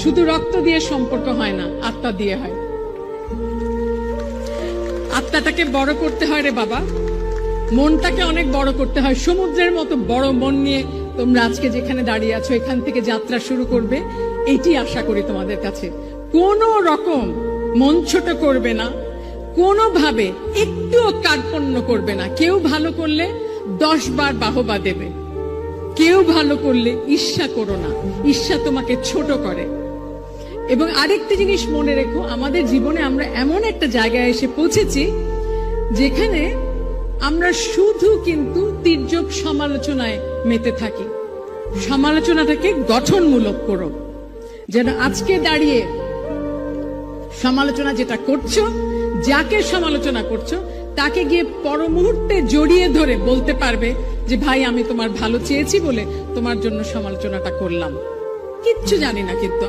শুধু রক্ত দিয়ে সম্পর্ক হয় না, আত্মা দিয়ে হয়। আত্মাটাকে বড় করতে হয় রে বাবা, মনটাকে অনেক বড় করতে হয়। সমুদ্রের মতো বড় মন নিয়ে তোমরা আজকে যেখানে দাঁড়িয়ে আছো, এখান থেকে যাত্রা শুরু করবে, এটি আশা করি তোমাদের কাছে। কোনো রকম মন ছোট করবে না, কোনোভাবে একটুও কার্পণ্য করবে না। কেউ ভালো করলে 10 বার বাহবা দেবে, কেউ ভালো করলে ঈর্ষা করো না, ঈর্ষা তোমাকে ছোট করে। এবং আরেকটা জিনিস মনে রেখো, আমাদের জীবনে আমরা এমন একটা জায়গায় এসে পৌঁছেছি যেখানে আমরা শুধু কিন্তু তির্যক সমালোচনায় মেতে থাকি। সমালোচনাটাকে গঠনমূলক করো, যেন আজকে দাঁড়িয়ে সমালোচনা যেটা করছো, যাকে সমালোচনা করছো তাকে গিয়ে পর মুহূর্তে জড়িয়ে ধরে বলতে পারবে যে ভাই আমি তোমার ভালো চেয়েছি বলে তোমার জন্য সমালোচনাটা করলাম। কিচ্ছু জানি না কিন্তু